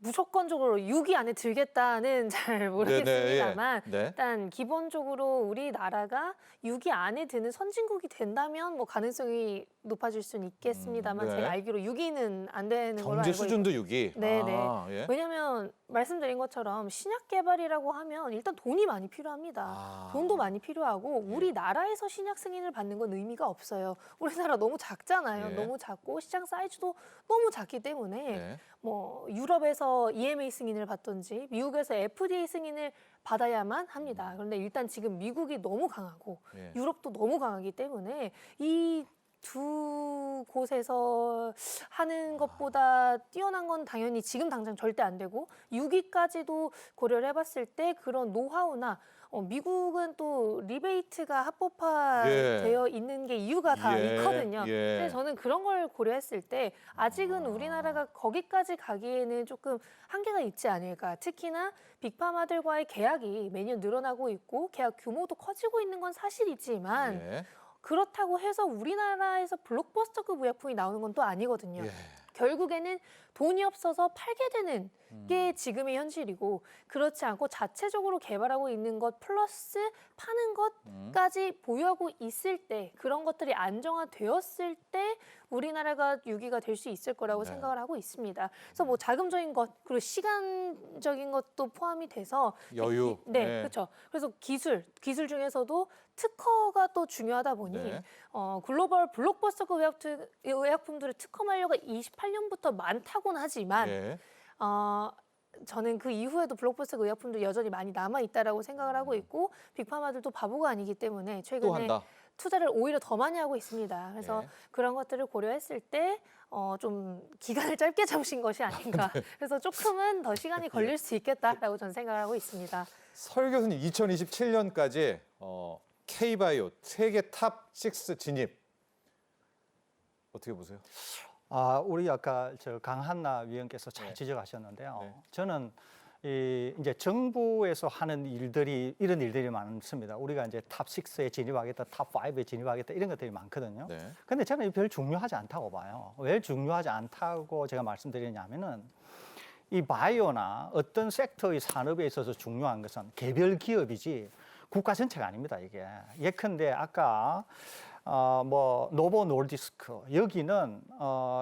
무조건적으로 6위 안에 들겠다는 잘 모르겠습니다만 네. 일단 기본적으로 우리나라가 6위 안에 드는 선진국이 된다면 뭐 가능성이 높아질 수는 있겠습니다만 네. 제가 알기로 6위는 안 되는 걸로 경제 알고 수준도 6위. 네네. 예. 왜냐하면 말씀드린 것처럼 신약 개발이라고 하면 일단 돈이 많이 필요합니다. 돈도 많이 필요하고 우리나라에서 신약 승인을 받는 건 의미가 없어요. 우리나라 너무 작잖아요. 예. 너무 작고 시장 사이즈도 너무 작기 때문에 네. 뭐 유럽에서 EMA 승인을 받든지 미국에서 FDA 승인을 받아야만 합니다. 그런데 일단 지금 미국이 너무 강하고 예. 유럽도 너무 강하기 때문에 이 두 곳에서 하는 것보다 뛰어난 건 당연히 지금 당장 절대 안 되고 6위까지도 고려를 해봤을 때 그런 노하우나 미국은 또 리베이트가 합법화되어 있는 게 이유가 다 예. 있거든요. 예. 근데 저는 그런 걸 고려했을 때 아직은 우리나라가 거기까지 가기에는 조금 한계가 있지 않을까. 특히나 빅파마들과의 계약이 매년 늘어나고 있고 계약 규모도 커지고 있는 건 사실이지만 예. 그렇다고 해서 우리나라에서 블록버스터급 의약품이 나오는 건 또 아니거든요. 예. 결국에는 돈이 없어서 팔게 되는 게 지금의 현실이고 그렇지 않고 자체적으로 개발하고 있는 것 플러스 파는 것까지 보유하고 있을 때 그런 것들이 안정화되었을 때 우리나라가 유기가 될 수 있을 거라고 네. 생각을 하고 있습니다. 그래서 뭐 자금적인 것 그리고 시간적인 것도 포함이 돼서 여유. 네, 네. 그렇죠. 그래서 기술 중에서도 특허가 또 중요하다 보니 네. 글로벌 블록버스터 의약품들의 특허 만료가 28년부터 많다고는 하지만 예. 저는 그 이후에도 블록버스터 의약품도 여전히 많이 남아 있다라고 생각을 하고 있고 빅파마들도 바보가 아니기 때문에 또 최근에 한다. 투자를 오히려 더 많이 하고 있습니다. 그래서 네. 그런 것들을 고려했을 때 좀 기간을 짧게 잡으신 것이 아닌가. 네. 그래서 조금은 더 시간이 걸릴 수 있겠다라고 저는 생각을 하고 있습니다. 설 교수님 2027년까지 K바이오 세계 탑6 진입 어떻게 보세요? 우리 아까 저 강한나 위원께서 잘 네. 지적하셨는데요. 네. 저는 이제 정부에서 하는 일들이 이런 일들이 많습니다. 우리가 이제 탑 6에 진입하겠다, 탑 5에 진입하겠다 이런 것들이 많거든요. 네. 근데 저는 별 중요하지 않다고 봐요. 왜 중요하지 않다고 제가 말씀드리냐면은 이 바이오나 어떤 섹터의 산업에 있어서 중요한 것은 개별 기업이지 국가 전체가 아닙니다. 이게 예컨대 아까 뭐 노보 노르디스크 여기는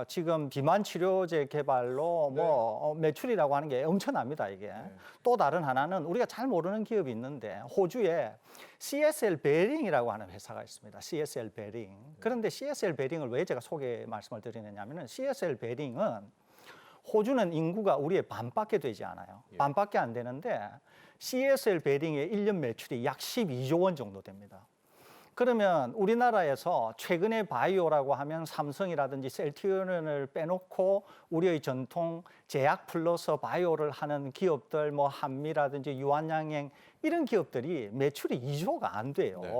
지금 비만 치료제 개발로 뭐 매출이라고 하는 게 엄청납니다. 이게 또 다른 하나는 우리가 잘 모르는 기업이 있는데 호주에 CSL 베링이라고 하는 회사가 있습니다. CSL 베링. 그런데 CSL 베링을 왜 제가 말씀을 드리느냐면은 CSL 베링은 호주는 인구가 우리의 반밖에 되지 않아요. 반밖에 안 되는데 CSL 베링의 1년 매출이 약 12조 원 정도 됩니다. 그러면 우리나라에서 최근에 바이오라고 하면 삼성이라든지 셀트리온을 빼놓고 우리의 전통 제약 플러스 바이오를 하는 기업들 뭐 한미라든지 유한양행 이런 기업들이 매출이 2조가 안 돼요. 네.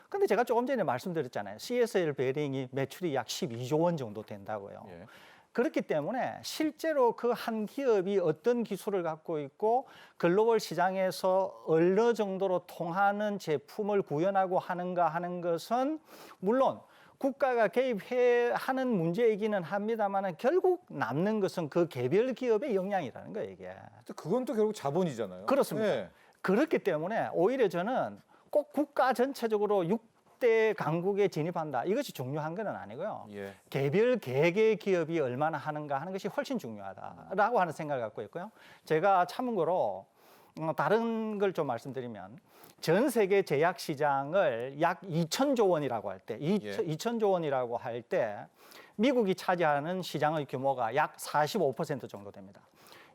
근데 제가 조금 전에 말씀드렸잖아요. CSL 베링이 매출이 약 12조 원 정도 된다고요. 예. 그렇기 때문에 실제로 그 한 기업이 어떤 기술을 갖고 있고 글로벌 시장에서 어느 정도로 통하는 제품을 구현하고 하는가 하는 것은 물론 국가가 개입해 하는 문제이기는 합니다만 결국 남는 것은 그 개별 기업의 역량이라는 거예요, 이게. 그건 또 결국 자본이잖아요. 그렇습니다. 네. 그렇기 때문에 오히려 저는 꼭 국가 전체적으로 6대 강국에 진입한다. 이것이 중요한 건 아니고요. 예. 개별 개개 기업이 얼마나 하는가 하는 것이 훨씬 중요하다라고 하는 생각을 갖고 있고요. 제가 참고로 다른 걸 좀 말씀드리면 전 세계 제약 시장을 약 2천조 원이라고 할 때, 2천조 원이라고 할 때 미국이 차지하는 시장의 규모가 약 45% 정도 됩니다.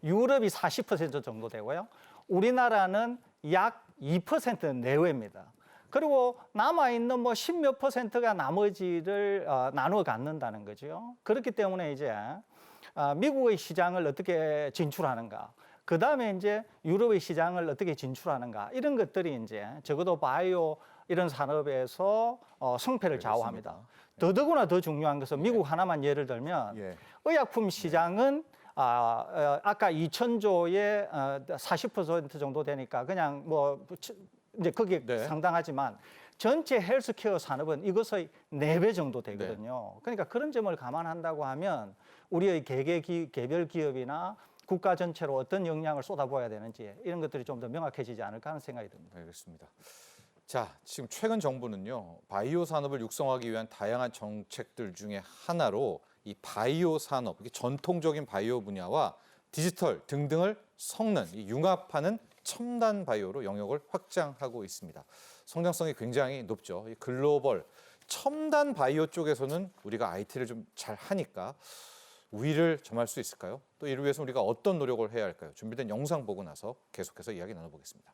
유럽이 40% 정도 되고요. 우리나라는 약 2% 내외입니다. 그리고 남아있는 뭐 10몇 %가 나머지를 나누어 갖는다는 거죠. 그렇기 때문에 이제 미국의 시장을 어떻게 진출하는가, 그 다음에 이제 유럽의 시장을 어떻게 진출하는가, 이런 것들이 이제 적어도 바이오 이런 산업에서 성패를 좌우합니다. 더더구나 더 중요한 것은 미국 하나만 예를 들면 의약품 시장은 아까 2천조에 40% 정도 되니까 그냥 뭐 이제 그게 상당하지만 전체 헬스케어 산업은 이것의 4배 정도 되거든요. 그러니까 그런 점을 감안한다고 하면 우리의 개별 기업이나 국가 전체로 어떤 역량을 쏟아부어야 되는지 이런 것들이 좀 더 명확해지지 않을까 하는 생각이 듭니다. 알겠습니다. 자, 지금 최근 정부는요, 바이오 산업을 육성하기 위한 다양한 정책들 중에 하나로 이 바이오 산업, 전통적인 바이오 분야와 디지털 등등을 섞는 이 융합하는 첨단 바이오로 영역을 확장하고 있습니다. 성장성이 굉장히 높죠. 이 글로벌 첨단 바이오 쪽에서는 우리가 IT를 좀 잘 하니까 우위를 점할 수 있을까요? 또 이를 위해서 우리가 어떤 노력을 해야 할까요? 준비된 영상 보고 나서 계속해서 이야기 나눠보겠습니다.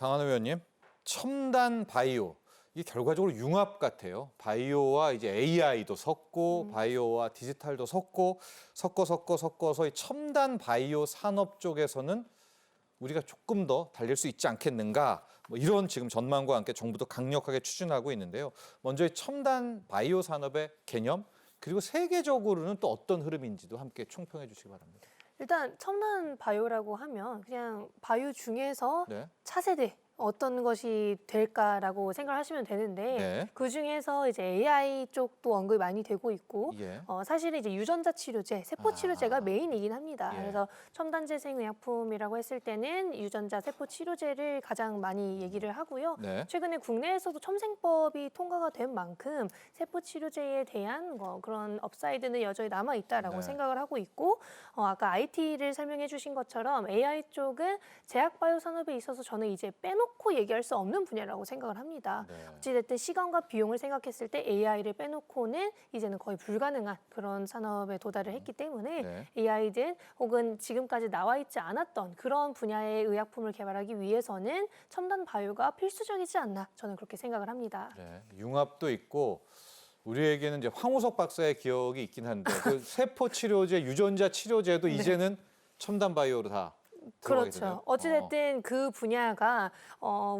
강한우 의원님, 첨단 바이오 이게 결과적으로 융합 같아요. 바이오와 이제 AI도 섞고 바이오와 디지털도 섞어서 이 첨단 바이오 산업 쪽에서는 우리가 조금 더 달릴 수 있지 않겠는가? 뭐 이런 지금 전망과 함께 정부도 강력하게 추진하고 있는데요. 먼저 이 첨단 바이오 산업의 개념 그리고 세계적으로는 또 어떤 흐름인지도 함께 총평해 주시기 바랍니다. 일단 첨단 바이오라고 하면 그냥 바이오 중에서 네. 차세대 어떤 것이 될까라고 생각을 하시면 되는데 네. 그 중에서 이제 AI 쪽도 언급이 많이 되고 있고 예. 사실은 이제 유전자 치료제, 세포 치료제가 메인이긴 합니다. 예. 그래서 첨단 재생 의약품이라고 했을 때는 유전자 세포 치료제를 가장 많이 얘기를 하고요. 네. 최근에 국내에서도 첨생법이 통과가 된 만큼 세포 치료제에 대한 그런 업사이드는 여전히 남아 있다라고 네. 생각을 하고 있고 아까 IT를 설명해 주신 것처럼 AI 쪽은 제약 바이오 산업에 있어서 저는 이제 빼놓고 얘기할 수 없는 분야라고 생각을 합니다. 네. 어찌됐든 시간과 비용을 생각했을 때 AI를 빼놓고는 이제는 거의 불가능한 그런 산업에 도달을 했기 때문에 네. AI든 혹은 지금까지 나와 있지 않았던 그런 분야의 의약품을 개발하기 위해서는 첨단 바이오가 필수적이지 않나 저는 그렇게 생각을 합니다. 네. 융합도 있고 우리에게는 이제 황우석 박사의 기억이 있긴 한데 그 세포 치료제, 유전자 치료제도 이제는 첨단 바이오로 다 들어가게 되네요. 그렇죠. 어찌됐든 그 분야가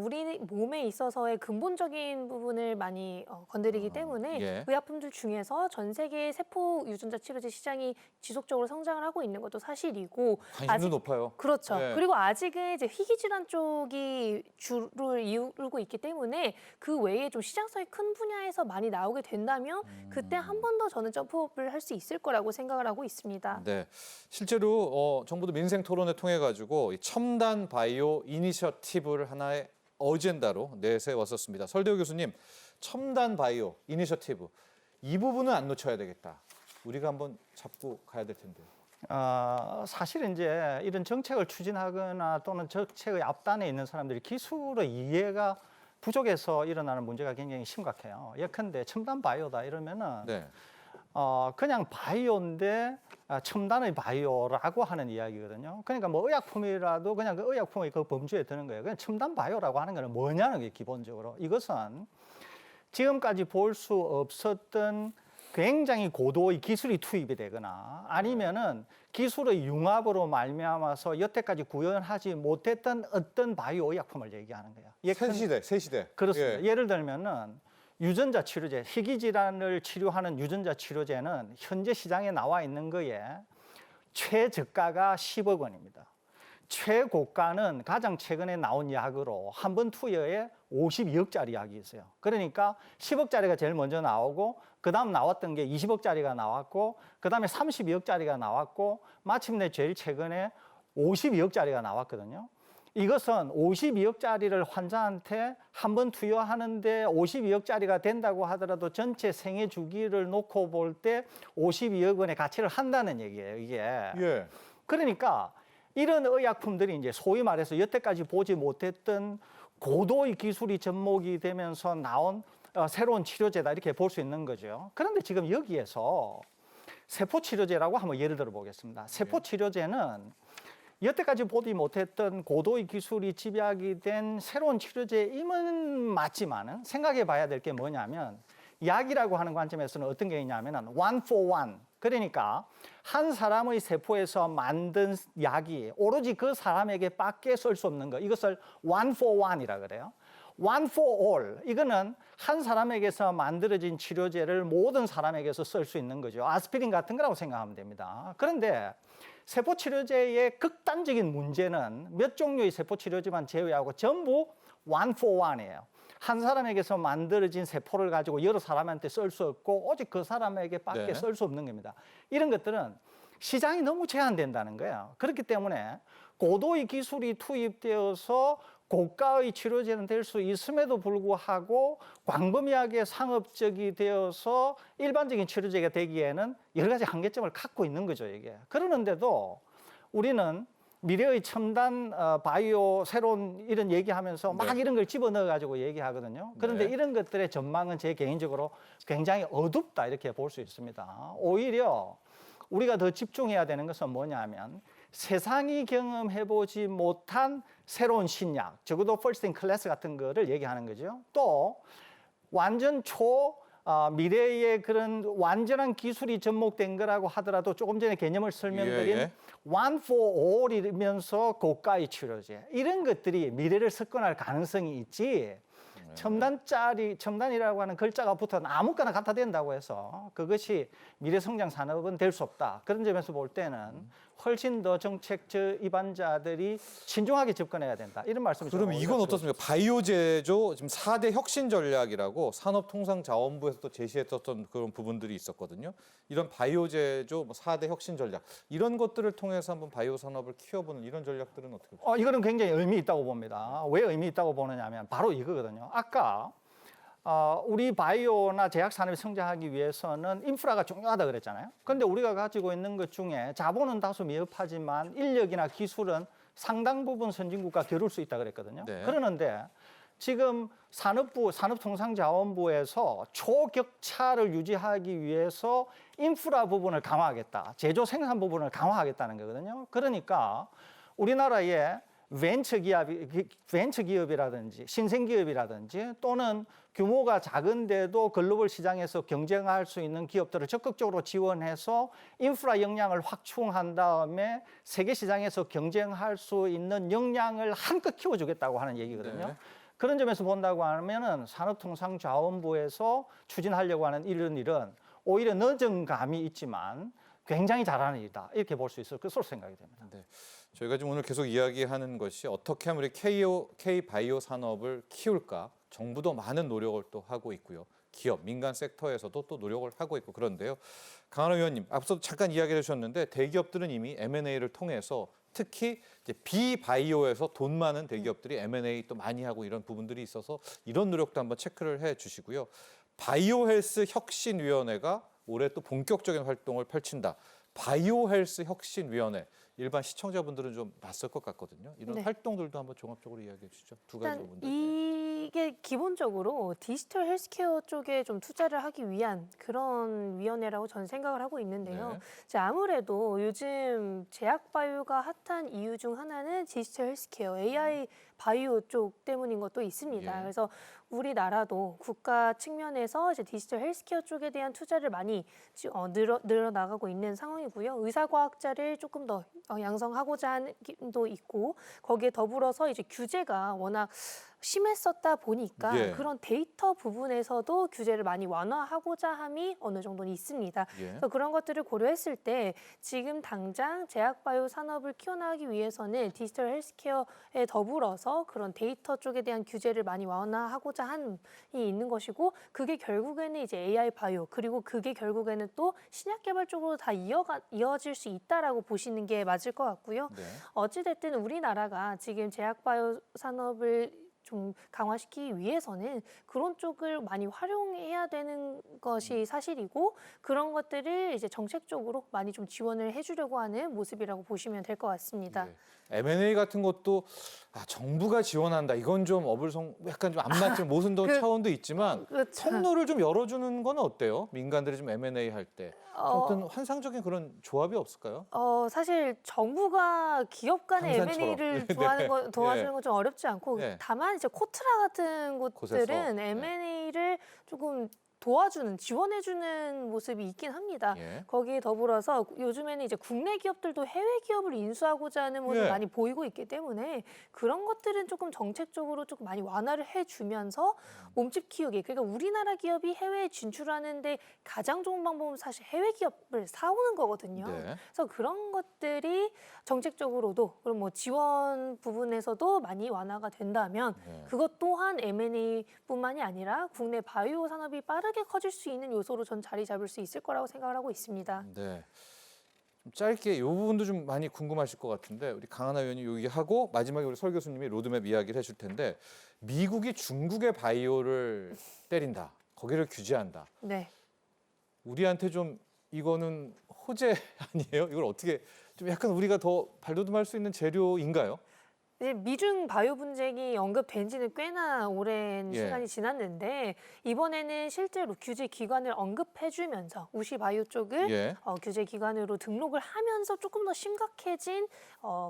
우리 몸에 있어서의 근본적인 부분을 많이 건드리기 때문에 예. 의약품들 중에서 전 세계 세포 유전자 치료제 시장이 지속적으로 성장을 하고 있는 것도 사실이고 관심도 높아요. 그렇죠. 네. 그리고 아직은 이제 희귀 질환 쪽이 주를 이루고 있기 때문에 그 외에 좀 시장성이 큰 분야에서 많이 나오게 된다면 그때 한 번 더 저는 점프업을 할 수 있을 거라고 생각을 하고 있습니다. 네, 실제로 정부도 민생 토론회 통해 가지고 첨단 바이오 이니셔티브를 하나의 어젠다로 내세웠었습니다. 설대호 교수님, 첨단 바이오 이니셔티브 이 부분은 안 놓쳐야 되겠다. 우리가 한번 잡고 가야 될 텐데. 사실 이제 이런 정책을 추진하거나 또는 정책의 앞단에 있는 사람들이 기술의 이해가 부족해서 일어나는 문제가 굉장히 심각해요. 예컨대 첨단 바이오다 이러면은 네, 그냥 바이오인데 첨단의 바이오라고 하는 이야기거든요. 그러니까 뭐 의약품이라도 그냥 그 의약품의 그 범주에 드는 거예요. 그냥 첨단 바이오라고 하는 거는 뭐냐는 게 기본적으로 이것은 지금까지 볼 수 없었던 굉장히 고도의 기술이 투입이 되거나 아니면은 기술의 융합으로 말미암아서 여태까지 구현하지 못했던 어떤 바이오 의약품을 얘기하는 거예요. 새 시대. 그렇습니다. 예. 예를 들면은 유전자 치료제, 희귀 질환을 치료하는 유전자 치료제는 현재 시장에 나와 있는 거에 최저가가 10억 원입니다. 최고가는 가장 최근에 나온 약으로 한 번 투여에 52억짜리 약이 있어요. 그러니까 10억짜리가 제일 먼저 나오고 그다음 나왔던 게 20억짜리가 나왔고 그다음에 32억짜리가 나왔고 마침내 제일 최근에 52억짜리가 나왔거든요. 이것은 52억짜리를 환자한테 한 번 투여하는데 52억짜리가 된다고 하더라도 전체 생애 주기를 놓고 볼 때 52억 원의 가치를 한다는 얘기예요, 이게. 예. 그러니까 이런 의약품들이 이제 소위 말해서 여태까지 보지 못했던 고도의 기술이 접목이 되면서 나온 새로운 치료제다 이렇게 볼 수 있는 거죠. 그런데 지금 여기에서 세포 치료제라고 한번 예를 들어 보겠습니다. 세포 치료제는 여태까지 보지 못했던 고도의 기술이 집약이 된 새로운 치료제임은 맞지만은 생각해 봐야 될 게 뭐냐면 약이라고 하는 관점에서는 어떤 게 있냐면은 one for one. 그러니까 한 사람의 세포에서 만든 약이 오로지 그 사람에게 밖에 쓸 수 없는 거. 이것을 one for one이라 그래요. one for all. 이거는 한 사람에게서 만들어진 치료제를 모든 사람에게서 쓸 수 있는 거죠. 아스피린 같은 거라고 생각하면 됩니다. 그런데 세포 치료제의 극단적인 문제는 몇 종류의 세포 치료제만 제외하고 전부 one for one이에요. 한 사람에게서 만들어진 세포를 가지고 여러 사람한테 쓸 수 없고 오직 그 사람에게 밖에 네. 쓸 수 없는 겁니다. 이런 것들은 시장이 너무 제한된다는 거예요. 그렇기 때문에 고도의 기술이 투입되어서 고가의 치료제는 될 수 있음에도 불구하고 광범위하게 상업적이 되어서 일반적인 치료제가 되기에는 여러 가지 한계점을 갖고 있는 거죠, 이게. 그러는데도 우리는 미래의 첨단 바이오 새로운 이런 얘기하면서 막 이런 걸 집어넣어 가지고 얘기하거든요. 그런데 네. 이런 것들의 전망은 제 개인적으로 굉장히 어둡다 이렇게 볼 수 있습니다. 오히려 우리가 더 집중해야 되는 것은 뭐냐면 세상이 경험해보지 못한 새로운 신약, 적어도 first in class 같은 거를 얘기하는 거죠. 또 완전 미래의 그런 완전한 기술이 접목된 거라고 하더라도 조금 전에 개념을 설명드린 예. one for all이면서 고가의 치료제 이런 것들이 미래를 석권할 가능성이 있지. 첨단이라고 하는 글자가 붙어 아무거나 갖다 댄다고 해서 그것이 미래 성장 산업은 될 수 없다. 그런 점에서 볼 때는 훨씬 더 정책 입안자들이 신중하게 접근해야 된다. 이런 말씀을 그럼 제가 이건 올려드리고 어떻습니까? 바이오 제조 지금 4대 혁신 전략이라고 산업통상자원부에서 또 제시했었던 그런 부분들이 있었거든요. 이런 바이오 제조 4대 혁신 전략 이런 것들을 통해서 한번 바이오 산업을 키워보는 이런 전략들은 어떻게 보세요? 이거는 굉장히 의미 있다고 봅니다. 왜 의미 있다고 보느냐면 바로 이거거든요. 아까 우리 바이오나 제약 산업이 성장하기 위해서는 인프라가 중요하다 그랬잖아요. 그런데 우리가 가지고 있는 것 중에 자본은 다소 미흡하지만 인력이나 기술은 상당 부분 선진국과 겨룰 수 있다 그랬거든요. 네. 그러는데 지금 산업통상자원부에서 초격차를 유지하기 위해서 인프라 부분을 강화하겠다. 제조 생산 부분을 강화하겠다는 거거든요. 그러니까 우리나라의 벤처기업이라든지 신생기업이라든지 또는 규모가 작은데도 글로벌 시장에서 경쟁할 수 있는 기업들을 적극적으로 지원해서 인프라 역량을 확충한 다음에 세계 시장에서 경쟁할 수 있는 역량을 한껏 키워주겠다고 하는 얘기거든요. 네. 그런 점에서 본다고 하면은 산업통상자원부에서 추진하려고 하는 이런 일은 오히려 늦은 감이 있지만 굉장히 잘하는 일이다. 이렇게 볼 수 있을 것으로 생각이 됩니다. 네. 저희가 지금 오늘 계속 이야기하는 것이 어떻게 하면 우리 K-바이오 산업을 키울까? 정부도 많은 노력을 또 하고 있고요. 기업, 민간 섹터에서도 또 노력을 하고 있고 그런데요. 강한호 의원님, 앞서 잠깐 이야기를 해주셨는데 대기업들은 이미 M&A를 통해서 특히 이제 비바이오에서 돈 많은 대기업들이 M&A 또 많이 하고 이런 부분들이 있어서 이런 노력도 한번 체크를 해 주시고요. 바이오 헬스 혁신위원회가 올해 또 본격적인 활동을 펼친다. 바이오 헬스 혁신위원회. 일반 시청자분들은 좀 낯설 것 같거든요. 이런 네. 활동들도 한번 종합적으로 이야기해 주시죠. 두 가지 일단 부분들. 이게 기본적으로 디지털 헬스케어 쪽에 좀 투자를 하기 위한 그런 위원회라고 저는 생각을 하고 있는데요. 네. 이제 아무래도 요즘 제약 바이오가 핫한 이유 중 하나는 디지털 헬스케어, AI 바이오 쪽 때문인 것도 있습니다. 예. 그래서 우리나라도 국가 측면에서 이제 디지털 헬스케어 쪽에 대한 투자를 많이 늘어나가고 있는 상황이고요. 의사과학자를 조금 더 양성하고자 하는 도 있고 거기에 더불어서 이제 규제가 워낙 심했었다 보니까 예. 그런 데이터 부분에서도 규제를 많이 완화하고자 함이 어느 정도는 있습니다. 예. 그래서 그런 것들을 고려했을 때 지금 당장 제약바이오 산업을 키워나가기 위해서는 디지털 헬스케어에 더불어서 그런 데이터 쪽에 대한 규제를 많이 완화하고자 함이 있는 것이고 그게 결국에는 이제 AI 바이오 그리고 그게 결국에는 또 신약 개발 쪽으로 다 이어질 수 있다라고 보시는 게 맞을 것 같고요. 네. 어찌됐든 우리나라가 지금 제약바이오 산업을 좀 강화시키기 위해서는 그런 쪽을 많이 활용해야 되는 것이 사실이고 그런 것들을 이제 정책적으로 많이 좀 지원을 해주려고 하는 모습이라고 보시면 될 것 같습니다. 예. M&A 같은 것도 정부가 지원한다. 이건 좀 약간 좀 안 맞는 모순도 차원도 있지만 그렇죠. 통로를 좀 열어주는 건 어때요? 민간들이 좀 M&A 할 때 어떤 환상적인 그런 조합이 없을까요? 사실 정부가 기업 간의 당산처럼. M&A를 네. 도와주는 건 좀 어렵지 않고 네. 다만 이제 코트라 같은 곳들은 곳에서. M&A를 조금 도와주는 지원해주는 모습이 있긴 합니다. 예. 거기에 더불어서 요즘에는 이제 국내 기업들도 해외 기업을 인수하고자 하는 모습이 예. 많이 보이고 있기 때문에 그런 것들은 조금 정책적으로 조금 많이 완화를 해주면서 몸집 키우기. 그러니까 우리나라 기업이 해외에 진출하는데 가장 좋은 방법은 사실 해외 기업을 사오는 거거든요. 네. 그래서 그런 것들이 정책적으로도 그럼 뭐 지원 부분에서도 많이 완화가 된다면 네. 그것 또한 M&A뿐만이 아니라 국내 바이오 산업이 빠르게 커질 수 있는 요소로 전 자리 잡을 수 있을 거라고 생각을 하고 있습니다. 네. 좀 짧게 이 부분도 좀 많이 궁금하실 것 같은데 우리 강하나 의원이 얘기하고 마지막에 우리 설 교수님이 로드맵 이야기를 해줄 텐데 미국이 중국의 바이오를 때린다. 거기를 규제한다. 네. 우리한테 좀 이거는 호재 아니에요? 이걸 어떻게 좀 약간 우리가 더 발돋움할 수 있는 재료인가요? 이제 미중 바이오 분쟁이 언급된 지는 꽤나 오랜 예. 시간이 지났는데 이번에는 실제로 규제 기관을 언급해주면서 우시 바이오 쪽을 예. 규제 기관으로 등록을 하면서 조금 더 심각해진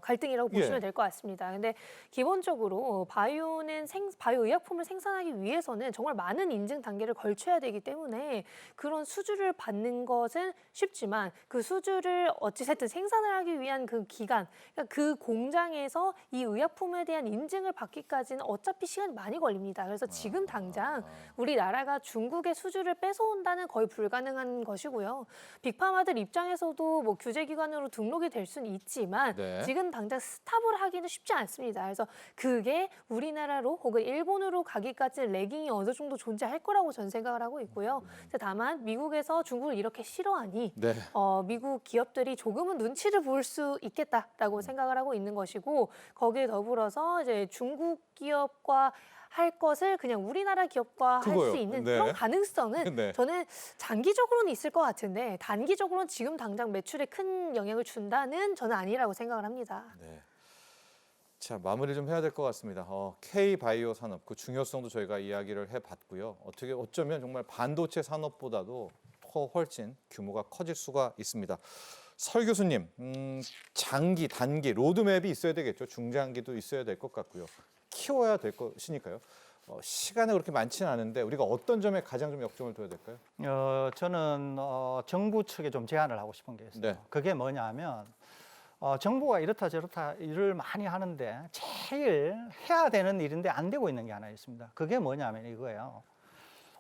갈등이라고 보시면 예. 될 것 같습니다. 근데 기본적으로 바이오는 바이오 의약품을 생산하기 위해서는 정말 많은 인증 단계를 걸쳐야 되기 때문에 그런 수주를 받는 것은 쉽지만 그 수주를 어찌됐든 생산을 하기 위한 그 기간, 그러니까 그 공장에서 이 의약품에 대한 인증을 받기까지는 어차피 시간이 많이 걸립니다. 그래서 지금 당장 우리나라가 중국의 수주를 뺏어온다는 거의 불가능한 것이고요. 빅파마들 입장에서도 뭐 규제기관으로 등록이 될 수는 있지만 네. 지금 당장 스탑을 하기는 쉽지 않습니다. 그래서 그게 우리나라로 혹은 일본으로 가기까지는 레깅이 어느 정도 존재할 거라고 저는 생각을 하고 있고요. 다만 미국에서 중국을 이렇게 싫어하니 네. 미국 기업들이 조금은 눈치를 볼 수 있겠다라고 생각을 하고 있는 것이고 거기에 더불어서 이제 중국 기업과 할 것을 그냥 우리나라 기업과 할 그거요. 수 있는 네. 그런 가능성은 네. 저는 장기적으로는 있을 것 같은데 단기적으로는 지금 당장 매출에 큰 영향을 준다는 저는 아니라고 생각을 합니다. 네. 자, 마무리 좀 해야 될 것 같습니다. K-바이오 산업 그 중요성도 저희가 이야기를 해봤고요. 어쩌면 정말 반도체 산업보다도 더 훨씬 규모가 커질 수가 있습니다. 설 교수님, 장기, 단기 로드맵이 있어야 되겠죠. 중장기도 있어야 될 것 같고요. 키워야 될 것이니까요. 시간이 그렇게 많지는 않은데 우리가 어떤 점에 가장 좀 역점을 둬야 될까요? 저는 정부 측에 좀 제안을 하고 싶은 게 있어요. 네. 그게 뭐냐면 정부가 이렇다 저렇다 일을 많이 하는데 제일 해야 되는 일인데 안 되고 있는 게 하나 있습니다. 그게 뭐냐면 이거예요.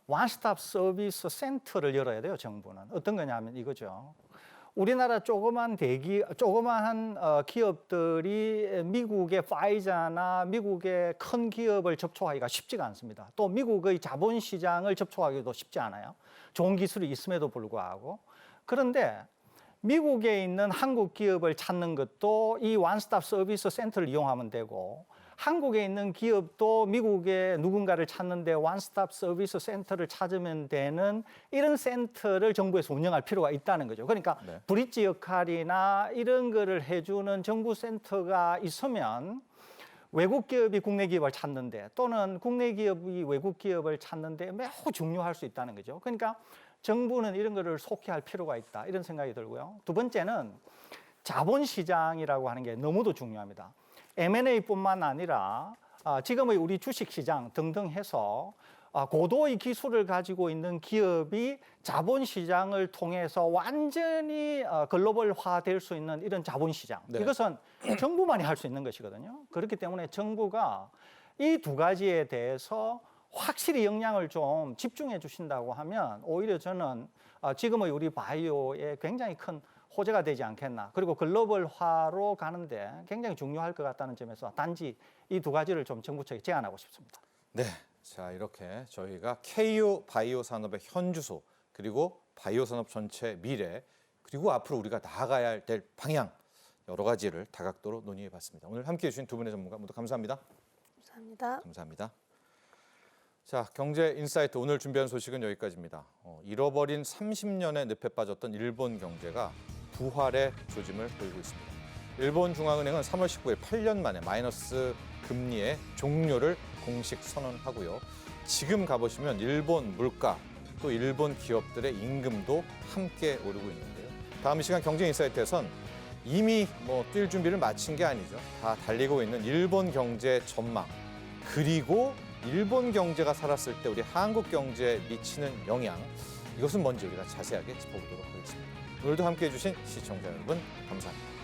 원스톱 서비스 센터를 열어야 돼요, 정부는. 어떤 거냐면 이거죠. 우리나라 조그만 기업들이 미국의 파이자나 미국의 큰 기업을 접촉하기가 쉽지가 않습니다. 또 미국의 자본시장을 접촉하기도 쉽지 않아요. 좋은 기술이 있음에도 불구하고. 그런데 미국에 있는 한국 기업을 찾는 것도 이 원스톱 서비스 센터를 이용하면 되고 한국에 있는 기업도 미국의 누군가를 찾는데 원스톱 서비스 센터를 찾으면 되는 이런 센터를 정부에서 운영할 필요가 있다는 거죠. 그러니까 네. 브릿지 역할이나 이런 거를 해주는 정부 센터가 있으면 외국 기업이 국내 기업을 찾는데 또는 국내 기업이 외국 기업을 찾는데 매우 중요할 수 있다는 거죠. 그러니까 정부는 이런 거를 속히할 필요가 있다 이런 생각이 들고요. 두 번째는 자본시장이라고 하는 게 너무도 중요합니다. M&A뿐만 아니라 지금의 우리 주식시장 등등 해서 고도의 기술을 가지고 있는 기업이 자본시장을 통해서 완전히 글로벌화될 수 있는 이런 자본시장. 네. 이것은 정부만이 할 수 있는 것이거든요. 그렇기 때문에 정부가 이 두 가지에 대해서 확실히 역량을 좀 집중해 주신다고 하면 오히려 저는 지금의 우리 바이오에 굉장히 큰 호재가 되지 않겠나. 그리고 글로벌화로 가는데 굉장히 중요할 것 같다는 점에서 단지 이 두 가지를 좀 정부 측에 제안하고 싶습니다. 네, 자 이렇게 저희가 KU 바이오 산업의 현주소 그리고 바이오 산업 전체 미래 그리고 앞으로 우리가 나아가야 될 방향 여러 가지를 다각도로 논의해봤습니다. 오늘 함께해 주신 두 분의 전문가 모두 감사합니다. 감사합니다. 감사합니다. 자, 경제 인사이트 오늘 준비한 소식은 여기까지입니다. 잃어버린 30년의 늪에 빠졌던 일본 경제가 부활의 조짐을 보이고 있습니다. 일본 중앙은행은 3월 19일 8년 만에 마이너스 금리의 종료를 공식 선언하고요. 지금 가보시면 일본 물가 또 일본 기업들의 임금도 함께 오르고 있는데요. 다음 이 시간 경제 인사이트에선 이미 뛸 준비를 마친 게 아니죠. 다 달리고 있는 일본 경제 전망 그리고 일본 경제가 살았을 때 우리 한국 경제에 미치는 영향 이것은 뭔지 우리가 자세하게 짚어보도록 하겠습니다. 오늘도 함께해 주신 시청자 여러분 감사합니다.